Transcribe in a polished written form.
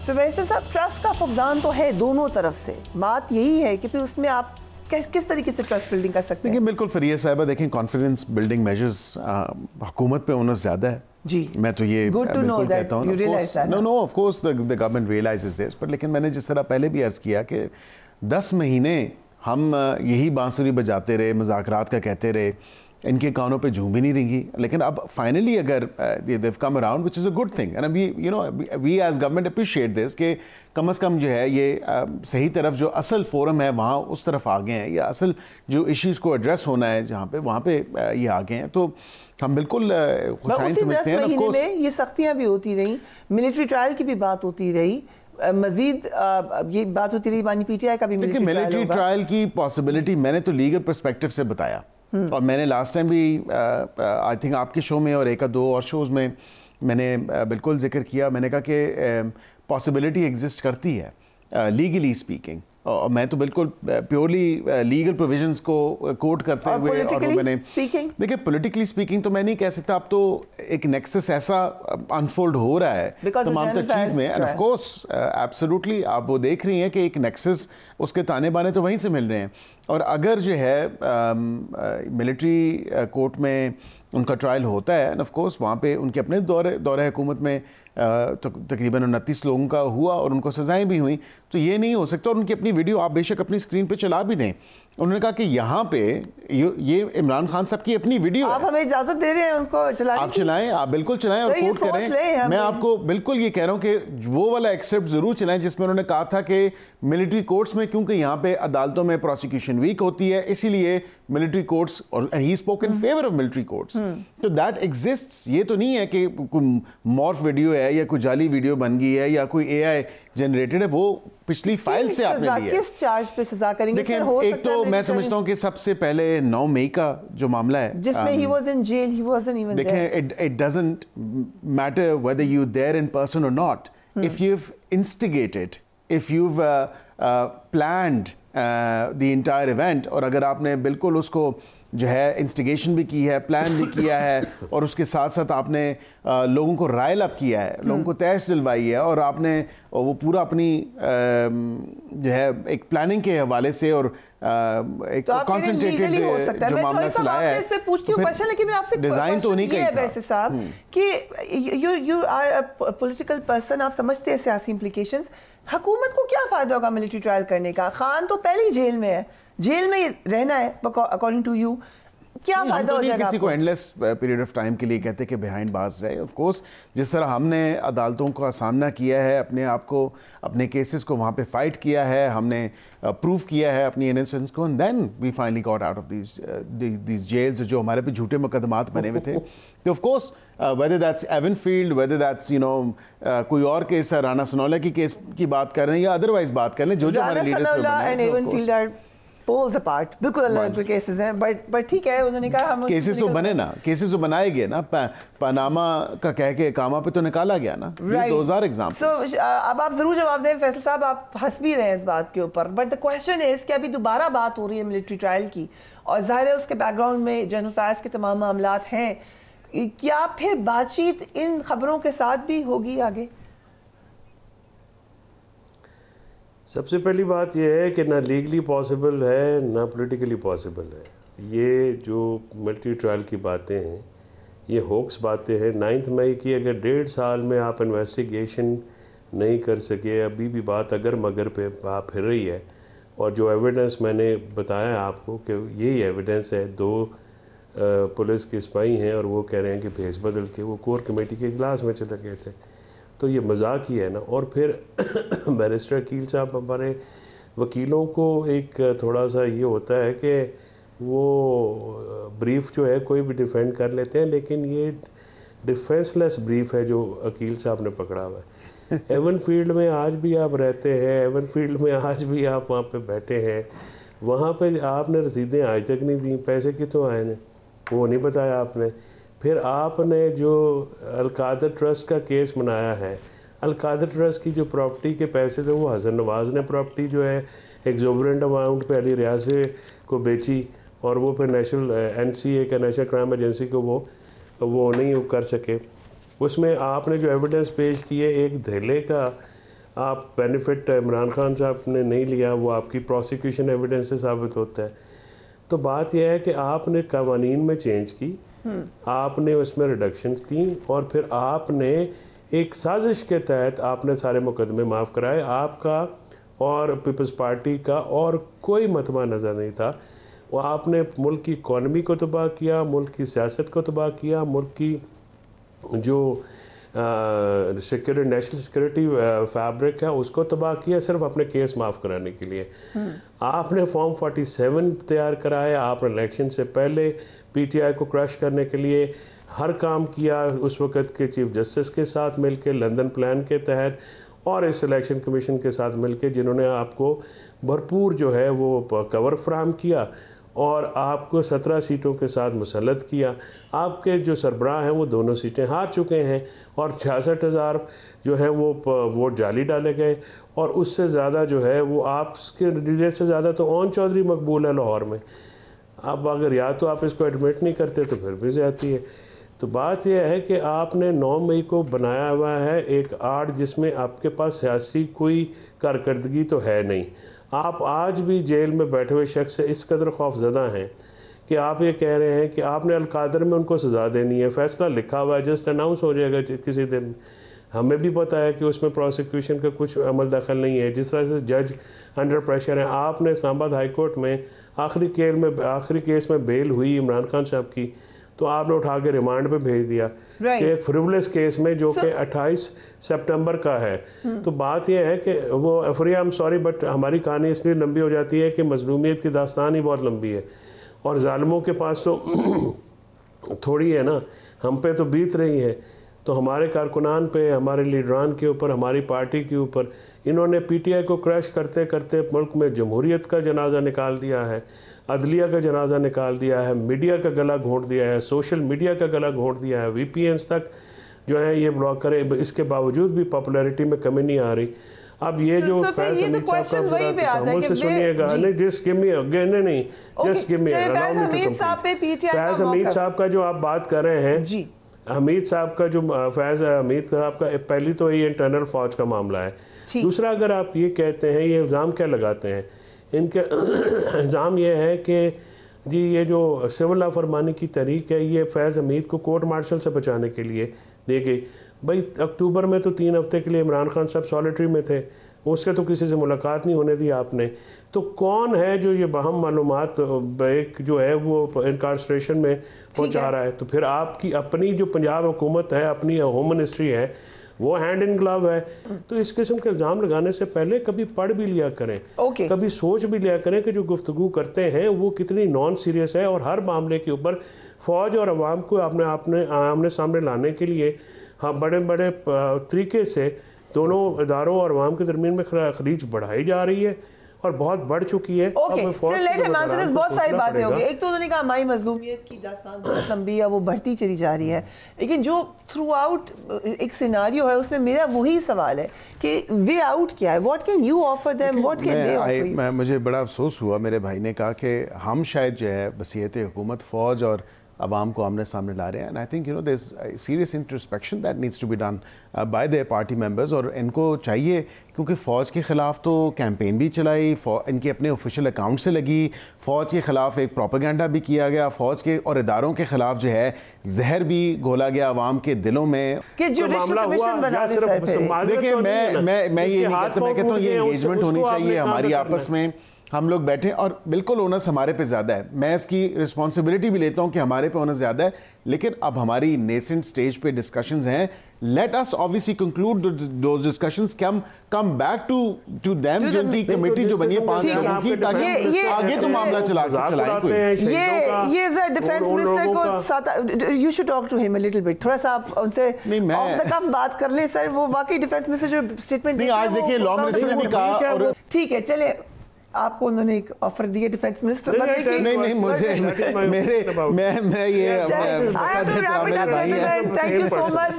تو ویسے صاحب ٹرسٹ کا فقدان تو ہے دونوں طرف سے، بات یہی ہے کہ پھر اس میں آپ کس طریقے سے ٹرسٹ بلڈنگ کر سکتے ہیں؟ دیکھیں بالکل فریہ صاحبہ، دیکھیں کانفیڈنس بلڈنگ میجرز حکومت پہ اونس زیادہ ہے جی، میں تو یہ بالکل کہتا ہوں no of course the government realises this, پر لیکن میں نے جس طرح پہلے بھی عرض کیا کہ 10 مہینے ہم یہی بانسری بجاتے رہے، مذاکرات کا کہتے رہے، ان کے کانوں پہ جھوم بھی نہیں رنگی، لیکن اب فائنلی اگر they've come around which is a good thing and we as government appreciate this کہ کم از کم جو ہے یہ صحیح طرف جو اصل فورم ہے وہاں اس طرف آگے ہیں، یا اصل جو ایشوز کو ایڈریس ہونا ہے جہاں پہ وہاں پہ یہ آگے ہیں، تو ہم بالکل خوشائن سمجھتے ہیں۔ 10 مہینے میں یہ سختیاں بھی ہوتی رہیں، ملٹری ٹرائل کی بھی بات ہوتی رہی، مزید یہ بات ہوتی رہی بانی پی ٹی آئی کا بھی ملٹری ٹرائل کی پاسبلٹی میں نے تو لیگل پرسپیکٹو سے بتایا، اور میں نے لاسٹ ٹائم بھی آئی تھنک آپ کے شو میں اور ایک دو اور شوز میں میں نے بالکل ذکر کیا، میں نے کہا کہ پاسبلٹی ایگزسٹ کرتی ہے لیگلی اسپیکنگ، اور میں تو بالکل پیورلی لیگل پروویژنز کو کوٹ کرتے ہوئے، اور میں نے دیکھیں پولیٹیکلی اسپیکنگ تو میں نہیں کہہ سکتا، اب تو ایک نیکسس ایسا انفولڈ ہو رہا ہے تمام تر چیز میں، اینڈ آف کورس ایبسولوٹلی آپ وہ دیکھ رہی ہیں کہ ایک نیکسس اس کے تانے بانے تو وہیں سے مل رہے ہیں، اور اگر جو ہے ملٹری کورٹ میں ان کا ٹرائل ہوتا ہے، اینڈ آف کورس وہاں پہ ان کے اپنے دورہ حکومت میں تقریباً 29 لوگوں کا ہوا اور ان کو سزائیں بھی ہوئیں، تو یہ نہیں ہو سکتا، اور ان کی اپنی ویڈیو آپ بے شک اپنی اسکرین پہ چلا بھی دیں، انہوں نے کہا کہ یہاں پہ یہ عمران خان صاحب کی اپنی ویڈیو ہے، آپ ہمیں اجازت دے رہے ہیں ان کو چلانے کی؟ آپ چلائیں، آپ بالکل چلائیں اور کوٹ کریں۔ میں آپ کو بالکل یہ کہہ رہا ہوں کہ وہ والا ایکسیپٹ ضرور چلائیں جس میں انہوں نے کہا تھا کہ ملٹری کورٹس میں کیونکہ یہاں پہ عدالتوں میں پروسیکیوشن ویک ہوتی ہے، اسی لیے ملٹری کورٹس، اور he spoke in favour of military courts, تو دیٹ ایگزسٹس۔ یہ تو نہیں ہے کہ کوئی مورف ویڈیو ہے یا کوئی جعلی ویڈیو بن گئی ہے یا کوئی اے آئی جنریٹڈ ہے، وہ پچھلی فائل سے آپ نے لیا ہے۔ کس چارج پہ سزا کریں گے؟ دیکھیں ایک تو میں سمجھتا ہوں کہ سب سے پہلے 9 مئی کا جو معاملہ ہے جس میں he was in jail, he wasn't even there. دیکھیں it doesn't matter whether you're there in person or not. If you've instigated, if you've planned the entire event، اور اگر آپ نے بالکل اس کو جو ہے انسٹیگیشن بھی کی ہے، پلان بھی کیا ہے، اور اس کے ساتھ ساتھ آپ نے لوگوں کو رائل اپ کیا ہے، لوگوں کو تیش دلوائی ہے، اور آپ نے وہ پورا اپنی جو ہے ایک پلاننگ کے حوالے سے اور ایک کانسنٹریٹڈ جو معاملہ چلایا ہے، ڈیزائن تو نہیں کہیں تھا۔ ویسے صاحب کہ you are a political person، آپ سمجھتے ہیں سیاسی implications، حکومت کو کیا فائدہ ہوگا ملٹری ٹرائل کرنے کا؟ خان تو پہلے ہی جیل میں ہے، جیل میں رہنا ہے اکارڈنگ ٹو یو، کیا فائدہ ہو جائے گا؟ کسی کو اینڈلیس پیریڈ آف ٹائم کے لیے کہتے کہ بیہائنڈ بارز رہے۔ آف کورس جس طرح ہم نے عدالتوں کا سامنا کیا ہے، اپنے آپ کو، اپنے کیسز کو وہاں پہ فائٹ کیا ہے، ہم نے پروف کیا ہے اپنی انسنس کو، and then we finally got out of these jails جو ہمارے پہ جھوٹے مقدمات بنے ہوئے تھے۔ تو of course whether that's Avenfield, whether that's کوئی اور کیس ہے، رانا سنولا کی کیس کی بات کر رہے ہیں یا ادروائز بات کر رہے ہیں، جو ہمارے لیڈرز پہ بنے ہیں پولز اپارٹ، بالکل الگ کیسز ہیں، بٹ ٹھیک ہے، انہوں نے کہا ہم کیسز تو بنے نا، کیسز تو بنائے گئے نا، پاناما کا کہہ کے اقامہ پہ تو نکالا گیا نا، دوز آر ایگزامپلز۔ اب آپ ضرور جواب دیں فیصل صاحب، آپ ہنس بھی رہے ہیں اس بات کے اوپر، بٹ دا کویسچن از کہ ابھی دوبارہ بات ہو رہی ہے ملٹری ٹرائل کی، اور ظاہر ہے اس کے بیک گراؤنڈ میں جنرل فیض کے تمام معاملات ہیں، کیا پھر بات چیت ان خبروں کے ساتھ بھی ہوگی آگے؟ سب سے پہلی بات یہ ہے کہ نہ لیگلی پاسبل ہے نہ پولیٹیکلی پاسبل ہے۔ یہ جو ملٹری ٹرائل کی باتیں ہیں یہ ہوکس باتیں ہیں۔ 9 مئی کی اگر 1.5 سال میں آپ انویسٹیگیشن نہیں کر سکے، ابھی بھی بات اگر مگر پہ پھر رہی ہے، اور جو ایویڈنس میں نے بتایا آپ کو کہ یہی ایویڈنس ہے، 2 پولیس کے سپاہی ہیں اور وہ کہہ رہے ہیں کہ بھیس بدل کے وہ کور کمیٹی کے اجلاس میں چلے گئے تھے، تو یہ مذاق ہی ہے نا۔ اور پھر بیرسٹر عقیل صاحب ہمارے وکیلوں کو ایک تھوڑا سا یہ ہوتا ہے کہ وہ بریف جو ہے کوئی بھی ڈیفینڈ کر لیتے ہیں، لیکن یہ ڈیفینس لیس بریف ہے جو عقیل صاحب نے پکڑا ہوا ہے۔ ایون فیلڈ میں آج بھی آپ رہتے ہیں، ایون فیلڈ میں آج بھی آپ وہاں پہ بیٹھے ہیں، وہاں پہ آپ نے رسیدیں آج تک نہیں دیں، پیسے کتوں آئے ہیں وہ نہیں بتایا آپ نے۔ پھر آپ نے جو القادر ٹرسٹ کا کیس بنایا ہے، القادر ٹرسٹ کی جو پراپرٹی کے پیسے تھے وہ حسن نواز نے پراپرٹی جو ہے ایگزوربرنٹ اماؤنٹ پہ علی ریاض کو بیچی، اور وہ پھر نیشنل NCA کا نیشنل کرائم ایجنسی کو وہ نہیں کر سکے۔ اس میں آپ نے جو ایویڈنس پیش کی ہے ایک دھیلے کا آپ بینیفٹ عمران خان صاحب نے نہیں لیا، وہ آپ کی پروسیکیوشن ایویڈنس سے ثابت ہوتا ہے. تو بات یہ ہے کہ آپ نے قوانین میں چینج کی، آپ نے اس میں ریڈکشنز کی، اور پھر آپ نے ایک سازش کے تحت آپ نے سارے مقدمے معاف کرائے. آپ کا اور پیپلز پارٹی کا اور کوئی متبہ نظر نہیں تھا. وہ آپ نے ملک کی اکانومی کو تباہ کیا، ملک کی سیاست کو تباہ کیا، ملک کی جو نیشنل سیکورٹی فیبرک ہے اس کو تباہ کیا، صرف اپنے کیس معاف کرانے کے لیے. آپ نے فارم 47 تیار کرایا، آپ نے الیکشن سے پہلے پی ٹی آئی کو کریش کرنے کے لیے ہر کام کیا، اس وقت کے چیف جسٹس کے ساتھ مل کے، لندن پلان کے تحت، اور اس الیکشن کمیشن کے ساتھ مل کے، جنہوں نے آپ کو بھرپور جو ہے وہ کور فراہم کیا اور آپ کو 17 سیٹوں کے ساتھ مسلط کیا. آپ کے جو سربراہ ہیں وہ دونوں سیٹیں ہار چکے ہیں، اور 66,000 جو ہے وہ ووٹ جعلی ڈالے گئے، اور اس سے زیادہ جو ہے وہ آپ کے لیڈر سے زیادہ تو اون چودھری مقبول ہے لاہور میں. اب اگر یا تو آپ اس کو ایڈمٹ نہیں کرتے تو پھر بھی زیادتی ہے. تو بات یہ ہے کہ آپ نے 9 مئی کو بنایا ہوا ہے ایک آرٹ جس میں آپ کے پاس سیاسی کوئی کارکردگی تو ہے نہیں. آپ آج بھی جیل میں بیٹھے ہوئے شخص سے اس قدر خوف زدہ ہیں کہ آپ یہ کہہ رہے ہیں کہ آپ نے القادر میں ان کو سزا دینی ہے. فیصلہ لکھا ہوا ہے، جسٹ اناؤنس ہو جائے گا کسی دن. ہمیں بھی پتہ ہے کہ اس میں پروسیکیوشن کا کچھ عمل دخل نہیں ہے. جس طرح سے جج انڈر پریشر ہیں. آپ نے اسلام آباد ہائی کورٹ میں آخری کیس میں بیل ہوئی عمران خان صاحب کی، تو آپ نے اٹھا کے ریمانڈ پہ بھیج دیا کہ ایک فریولس کیس میں جو کہ 28 سپٹمبر کا ہے. تو بات یہ ہے کہ وہ ایم سوری بٹ ہماری کہانی اس لیے لمبی ہو جاتی ہے کہ مظلومیت کی داستان ہی بہت لمبی ہے، اور ظالموں کے پاس تو تھوڑی ہے نا، ہم پہ تو بیت رہی ہے. تو ہمارے کارکنان پہ، ہمارے لیڈران کے اوپر، ہماری پارٹی کے اوپر انہوں نے پی ٹی آئی کو کریش کرتے کرتے ملک میں جمہوریت کا جنازہ نکال دیا ہے، عدلیہ کا جنازہ نکال دیا ہے، میڈیا کا گلا گھونٹ دیا ہے، سوشل میڈیا کا گلا گھونٹ دیا ہے، وی پی اینز تک جو ہے یہ بلاک کرے. اس کے باوجود بھی پاپولیرٹی میں کمی نہیں آ رحی. اب یہ جو فیض حمید صاحب کا مجھ سے سنیے گا، فیض حمید صاحب کا جو آپ بات کر رہے ہیں، حمید صاحب کا جو فیض حمید صاحب کا، پہلی تو یہ انٹرنل فوج کا معاملہ ہے. دوسرا اگر آپ یہ کہتے ہیں، یہ الزام کیا لگاتے ہیں؟ ان کے الزام یہ ہے کہ جی یہ جو سول لا فرمانی کی تحریک ہے یہ فیض حمید کو کورٹ مارشل سے بچانے کے لیے دے گئی. بھائی اکتوبر میں تو 3 ہفتے کے لیے عمران خان صاحب سالیٹری میں تھے، اس کے تو کسی سے ملاقات نہیں ہونے دی آپ نے. تو کون ہے جو یہ بہم معلومات ایک جو ہے وہ انکارسٹریشن میں پہنچا رہا ہے؟ تو پھر آپ کی اپنی جو پنجاب حکومت ہے، اپنی ہوم منسٹری ہے، وہ ہینڈ ان گلو ہے. تو اس قسم کے الزام لگانے سے پہلے کبھی پڑھ بھی لیا کریں، کبھی سوچ بھی لیا کریں کہ جو گفتگو کرتے ہیں وہ کتنی نان سیریس ہے. اور ہر معاملے کے اوپر فوج اور عوام کو آمنے سامنے لانے کے لیے بڑے بڑے طریقے سے دونوں اداروں اور عوام کے درمیان میں خلیج بڑھائی جا رہی ہے اور بہت بڑھ چکی ہے. بہت ساری باتیں ہو گئی. ایک تو انہوں نے کہا ہماری مظلومیت کی داستان بہت لمبی ہے، وہ بڑھتی چلی جا رہی ہے، لیکن جو تھرو آؤٹ ایک سیناریو ہے اس میں میرا وہی سوال ہے کہ وے آؤٹ کیا ہے؟ What can you offer them, what can they offer you? مجھے بڑا افسوس ہوا، میرے بھائی نے کہا کہ ہم شاید جو ہے وصیت حکومت فوج اور عوام کو آمنے سامنے لا رہے ہیں. And I think there is serious introspection that needs to be done by their party members. اور ان کو چاہیے، کیونکہ فوج کے خلاف تو کیمپین بھی چلائی، ان کے اپنے آفیشیل اکاؤنٹ سے لگی، فوج کے خلاف ایک پروپیگنڈا بھی کیا گیا، فوج کے اور اداروں کے خلاف جو ہے زہر بھی گھولا گیا عوام کے دلوں میں. دیکھیں میں یہ نہیں کہتا، میں کہتا ہوں یہ انگیجمنٹ ہونی چاہیے ہماری آپس میں، ہم لوگ بیٹھیں، اور بالکل اونس ہمارے پہ زیادہ ہے. میں اس کی رسپانسبلٹی بھی لیتا ہوں کہ ہمارے پہ اونس زیادہ ہے، لیکن اب ہماری نیسنٹ سٹیج پہ ڈسکشنز ہیں. Let us obviously conclude those discussions, come back to them جو ان کی کمیٹی جو بنی ہے 5 لوگوں کی، تاکہ آگے تو معاملہ چلائیں کوئی. یہ ذرا ڈیفینس منسٹر کو ساتھ you should talk to him a little bit، تھوڑا سا آپ ان سے آف دا کف بات کر لیں سر. وہ واقعی ڈیفینس منسٹر جو اسٹیٹمنٹ نہیں، آج دیکھیں لا منسٹر نے بھی کہا، اور ٹھیک ہے چلے آپ کو انہوں نے ایک آفر دی ڈیفینس منسٹر بننے کی. نہیں مجھے میں یہ تھینک یو سو مچ.